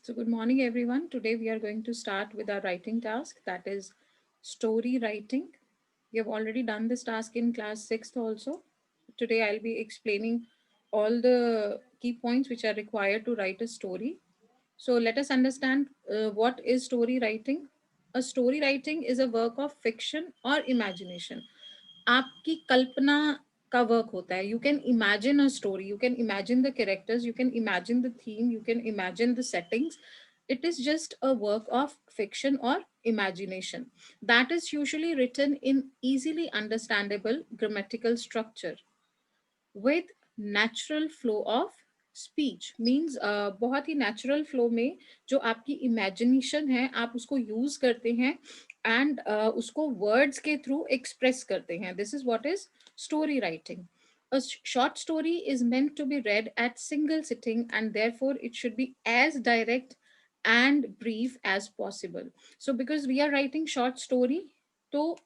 So good morning, everyone. Today we are going to start with our writing task, that is story writing. We have already done this task in class 6th also. Today I'll be explaining all the key points which are required to write a story. So let us understand what is story writing. A story writing is a work of fiction or imagination. आपकी कल्पना का work होता है. You can imagine a story, you can imagine the characters, you can imagine the theme, you can imagine the settings. It is just a work of fiction or imagination that is usually written in easily understandable grammatical structure with natural flow of speech means बहुत ही natural flow में जो आपकी imagination है आप उसको use करते हैं and उसको वर्ड्स के थ्रू एक्सप्रेस करते हैं. This is what is story writing. A short story is meant to be read at single sitting and therefore it should be as direct and brief as possible. So because we are writing short story, तो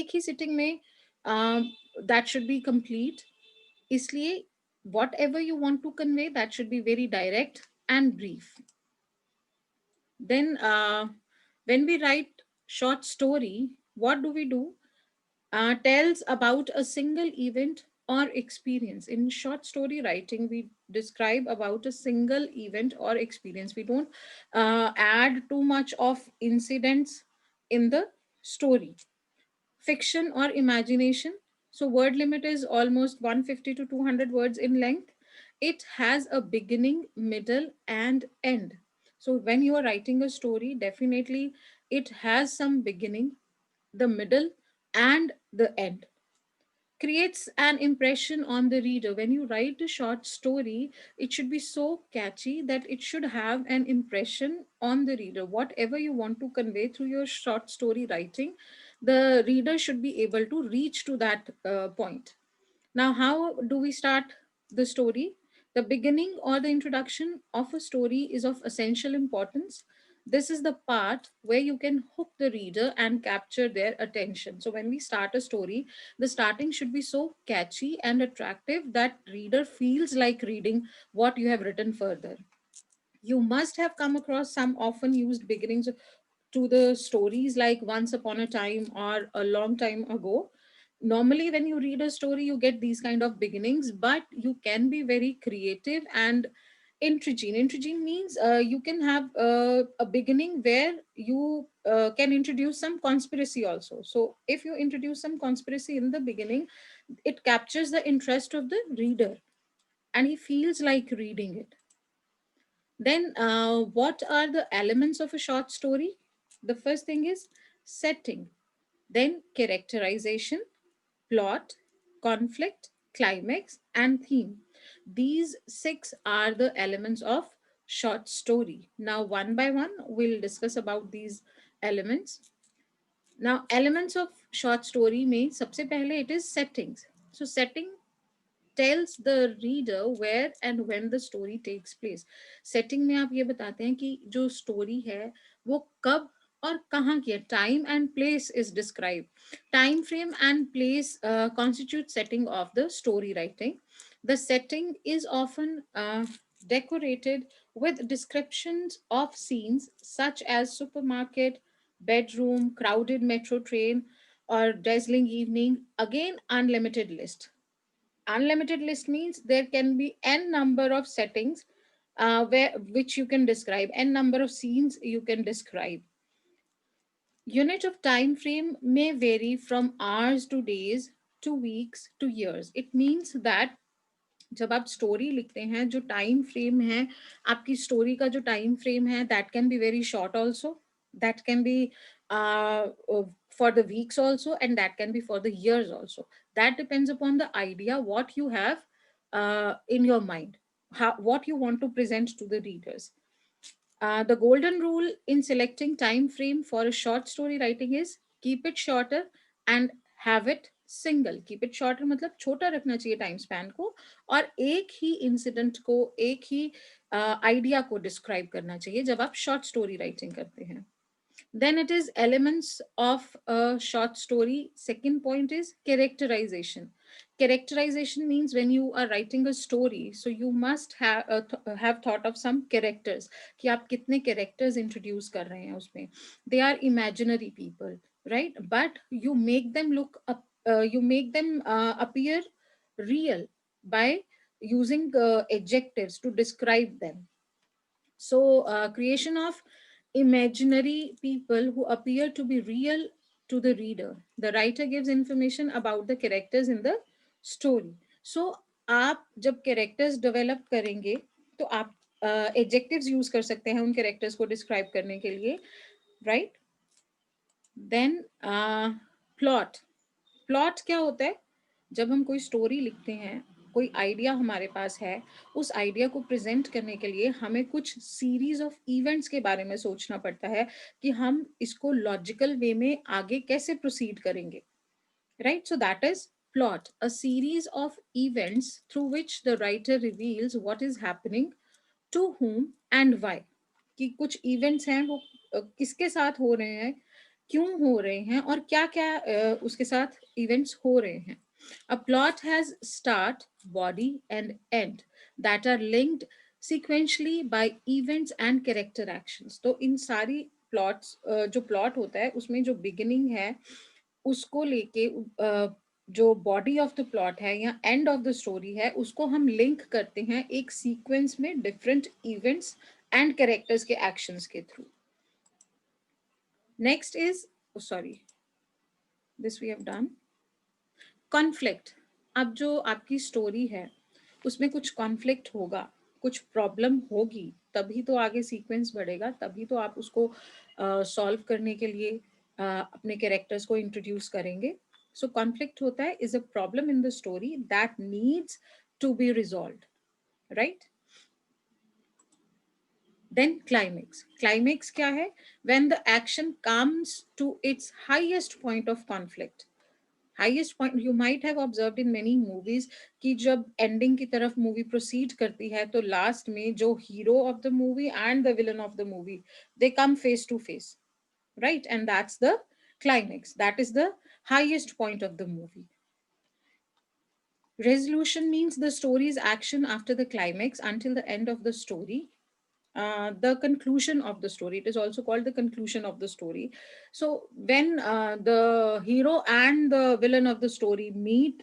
एक ही sitting में that should be complete. इसलिए whatever you want to convey, that should be very direct and brief. Then when we write short story, what do? Tells about a single event or experience. In short story writing, we describe about a single event or experience. We don't add too much of incidents in the story. Fiction or imagination. So word limit is almost 150 to 200 words in length. It has a beginning, middle, and end. So when you are writing a story, definitely it has some beginning, the middle, and the end. Creates an impression on the reader. When you write a short story, it should be so catchy that it should have an impression on the reader. Whatever you want to convey through your short story writing, the reader should be able to reach to that point. Now, how do we start the story? The beginning or the introduction of a story is of essential importance. This is the part where you can hook the reader and capture their attention. So, when we start a story, the starting should be so catchy and attractive that reader feels like reading what you have written further. You must have come across some often used beginnings to the stories like once upon a time or a long time ago. Normally when you read a story you get these kind of beginnings, but you can be very creative and intriguing means you can have a beginning where you can introduce some conspiracy also. So if you introduce some conspiracy in the beginning, it captures the interest of the reader and he feels like reading it. Then, what are the elements of a short story? The first thing is setting, then characterization, plot, conflict, climax, and theme. These six are the elements of short story. Now, one by one, we'll discuss about these elements. Now, elements of short story में सबसे पहले it is settings. So, setting tells the reader where and when the story takes place. Setting में आप ये बताते हैं कि जो story है वो कब और कहाँ की है. Time and place is described. Time frame and place constitute setting of the story writing. The setting is often decorated with descriptions of scenes such as supermarket, bedroom, crowded metro train, or dazzling evening. Again, unlimited list. Unlimited list means there can be n number of settings where which you can describe, n number of scenes you can describe. Unit of time frame may vary from hours to days to weeks to years. It means that जब आप story लिखते हैं जो time frame है, आपकी story का जो time frame है, that can be very short also, that can be for the weeks also, and that can be for the years also. That depends upon the idea what you have in your mind, how what you want to present to the readers. The golden rule in selecting time frame for a short story writing is keep it shorter and have it single. Keep it shorter मतलब छोटा रखना चाहिए time span को और एक ही incident को एक ही idea को डिस्क्राइब करना चाहिए जब आप शॉर्ट स्टोरी राइटिंग करते हैं. Then it is elements of a short story. Second point is characterization. Characterization means when you are writing a story, so you must have thought of some characters, कि आप कितने characters introduce कर रहे हैं उसमें. They are imaginary people, right? But you make them look up, you make them appear real by using adjectives to describe them. So, creation of imaginary people who appear to be real to the reader. The writer gives information about the characters in the story. So, आप जब characters develop करेंगे, तो आप adjectives use कर सकते हैं उन characters को describe करने के लिए, right? Then plot. प्लॉट क्या होता है? जब हम कोई स्टोरी लिखते हैं, कोई आइडिया हमारे पास है, उस आइडिया को प्रेजेंट करने के लिए हमें कुछ सीरीज ऑफ इवेंट्स के बारे में सोचना पड़ता है कि हम इसको लॉजिकल वे में आगे कैसे प्रोसीड करेंगे, right? So that is plot, a series of events through which the writer reveals what is happening, to whom and why. कि कुछ इवेंट्स हैं वो किसके साथ हो रहे हैं, क्यों हो रहे हैं, और क्या क्या उसके साथ इवेंट्स हो रहे हैं. A plot has start, body and end that are linked sequentially by events and character actions. तो इन सारी प्लॉट्स, जो प्लॉट होता है उसमें जो बिगिनिंग है उसको लेके जो बॉडी ऑफ द प्लॉट है या एंड ऑफ द स्टोरी है उसको हम लिंक करते हैं एक सीक्वेंस में डिफरेंट इवेंट्स एंड कैरेक्टर्स के एक्शंस के through. Next is, sorry, this we have done. Conflict. अब जो आपकी स्टोरी है उसमें कुछ कॉन्फ्लिक्ट होगा, कुछ प्रॉब्लम होगी, तभी तो आगे सीक्वेंस बढ़ेगा, तभी तो आप उसको सॉल्व करने के लिए अपने कैरेक्टर्स को इंट्रोड्यूस करेंगे. सो कॉन्फ्लिक्ट होता है is a problem in the story that needs to be resolved, right? Then climax. Climax क्या है? When the action comes to its highest point of conflict. Highest point you might have observed in many movies कि जब ending की तरफ movie proceed करती है तो last में जो hero of the movie and the villain of the movie they come face to face, right? And that's the climax, that is the highest point of the movie. Resolution means the story's action after the climax until the end of the story. The conclusion of the story, it is also called the conclusion of the story. So when the hero and the villain of the story meet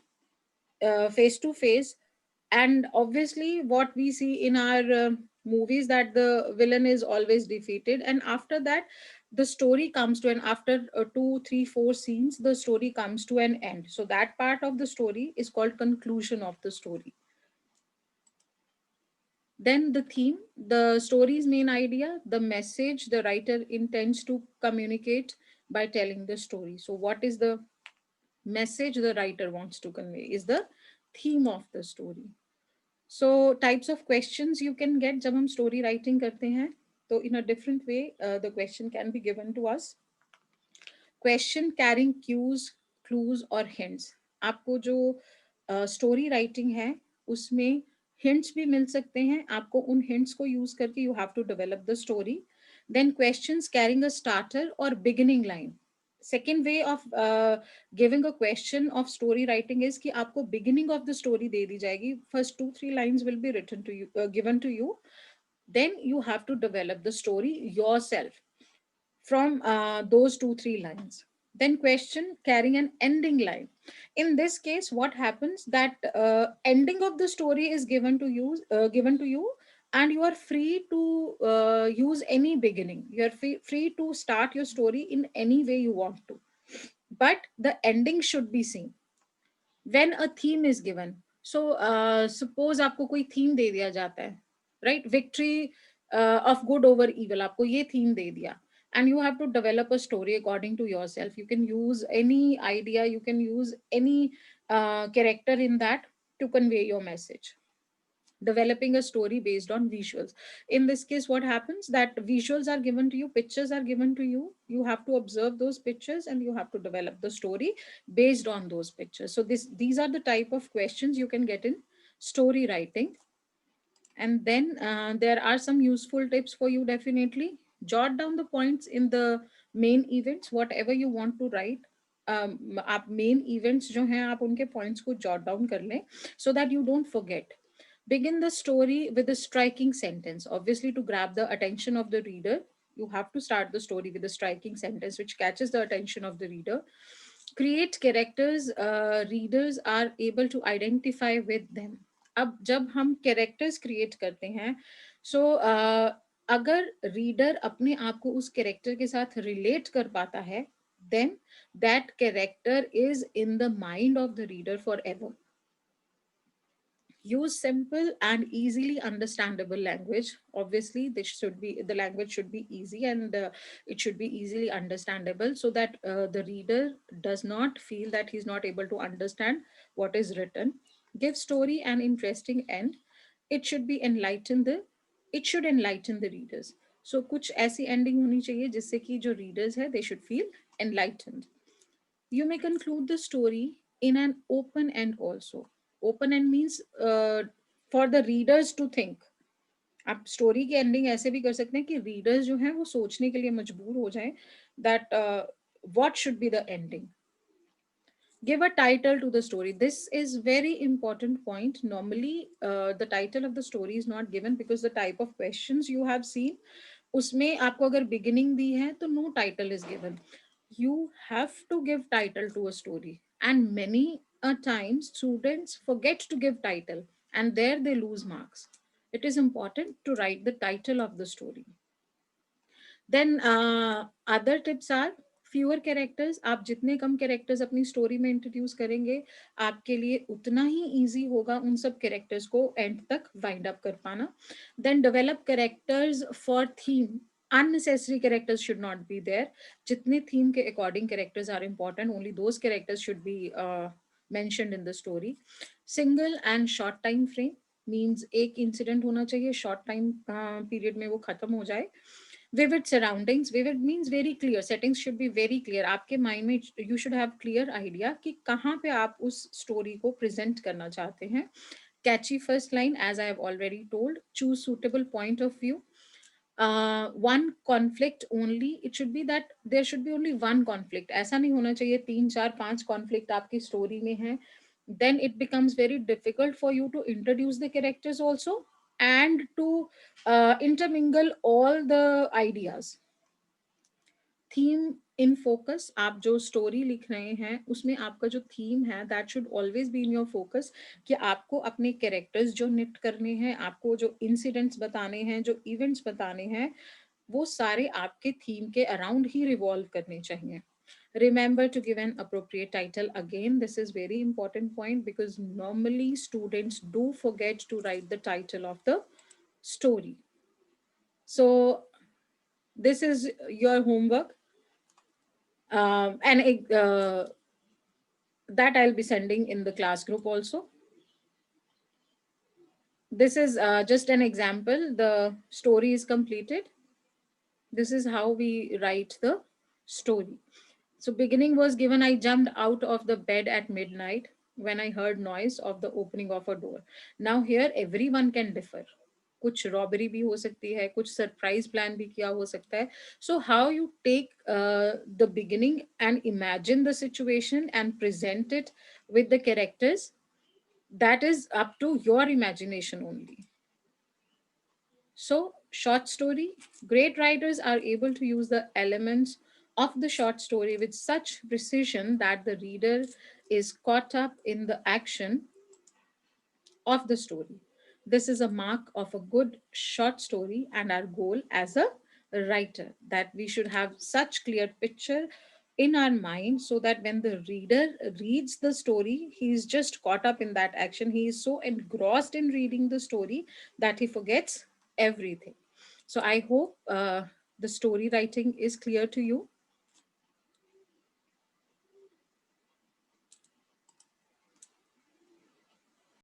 face to face, and obviously what we see in our movies that the villain is always defeated, and after that the story comes to an, after 2 3 4 scenes the story comes to an end. So that part of the story is called conclusion of the story. Then the theme, the story's main idea, the message the writer intends to communicate by telling the story. So what is the message the writer wants to convey is the theme of the story. So types of questions you can get जब हम story writing करते हैं, तो in a different way the question can be given to us. Question carrying cues, clues और hints. आपको जो story writing है उसमें hints भी मिल सकते हैं, आपको उन hints को use करके you have to develop the story. Then questions carrying a starter or beginning line. Second way of giving a question of story writing is कि आपको beginning of the story दे दी जाएगी. First 2 3 lines will be written to you, given to you. Then you have to develop the story yourself from those 2 3 lines. Then question carrying an ending line. In this case what happens that ending of the story is given to you, and you are free to use any beginning, you are free to start your story in any way you want to, but the ending should be seen. When a theme is given, so suppose आपको कोई theme दे दिया जाता है, right? Victory of good over evil, आपको ये theme दे दिया, and you have to develop a story according to yourself. You can use any idea, you can use any character in that to convey your message. Developing a story based on visuals. In this case what happens that visuals are given to you, pictures are given to you, you have to observe those pictures and you have to develop the story based on those pictures. So these are the type of questions you can get in story writing. And then there are some useful tips for you. Definitely jot down the points in the main events, whatever you want to write. आप main events जो हैं आप उनके points को jot down कर लें, so that you don't forget. Begin the story with a striking sentence, obviously to grab the attention of the reader. You have to start the story with a striking sentence which catches the attention of the reader. Create characters readers are able to identify with them. अब जब हम characters create करते हैं, सो अगर reader अपने आप को उस कैरेक्टर के साथ रिलेट कर पाता है, then that character is in the mind of the reader forever. Use simple and easily understandable language. Obviously this should be, the language should be easy, and it should be easily understandable, so that the reader does not feel that he's not able to understand what is written. Give story an interesting end. It should be enlighten the, it should enlighten the readers. So कुछ ऐसी ending होनी चाहिए जिससे कि जो readers है, they should feel enlightened. You may conclude the story in an open end also. Open end means for the readers to think. आप story की एंडिंग ऐसे भी कर सकते हैं कि रीडर्स जो हैं वो सोचने के लिए मजबूर हो जाएं that what should be the ending. Give a title to the story. This is very important point. Normally the title of the story is not given because the type of questions you have seen, उसमें आपको अगर beginning दी है तो no title is given. You have to give title to a story, and many a times students forget to give title, and there they lose marks. It is important to write the title of the story. Then other tips are fewer characters. आप जितने कम characters अपनी story में introduce करेंगे, आपके लिए उतना ही easy होगा उन सब कैरेक्टर्स को एंड तक वाइंड अप कर पाना. Then develop characters for theme. Unnecessary characters should not be there. जितने थीम के according characters are important, only those characters should be mentioned in the story. Single and short time frame means एक incident होना चाहिए, short time period में वो खत्म हो जाए. Vivid surroundings. Vivid means very clear. Settings should be very clear. आपके mind में you should have clear idea कि कहाँ पे आप उस स्टोरी को प्रेजेंट करना चाहते हैं. Catchy first line, as I have already told. Choose suitable point of view. One conflict only. It should be that there should be only one conflict. ऐसा नहीं होना चाहिए 3 4 5 conflict आपकी स्टोरी में है. Then it becomes very difficult for you to introduce the characters also, and to intermingle all the ideas. Theme in focus. आप जो story लिख रहे हैं उसमें आपका जो थीम है that should always be in your focus, कि आपको अपने कैरेक्टर्स जो निट करने हैं, आपको जो इंसिडेंट्स बताने हैं, जो इवेंट्स बताने हैं, वो सारे आपके थीम के अराउंड ही रिवॉल्व करने चाहिए. Remember to give an appropriate title. Again, this is very important point because normally students do forget to write the title of the story. So this is your homework, and that I'll be sending in the class group also. This is just an example. The story is completed. This is how we write the story. So beginning was given. I jumped out of the bed at midnight when I heard noise of the opening of a door. Now here everyone can differ. कुछ robbery भी हो सकती है, कुछ surprise plan भी किया हो सकता है. So how you take the beginning and imagine the situation and present it with the characters, that is up to your imagination only. So, short story. Great writers are able to use the elements of the short story with such precision that the reader is caught up in the action of the story. This is a mark of a good short story, and our goal as a writer, that we should have such clear picture in our mind so that when the reader reads the story, he is just caught up in that action. He is so engrossed in reading the story that he forgets everything. So I hope the story writing is clear to you.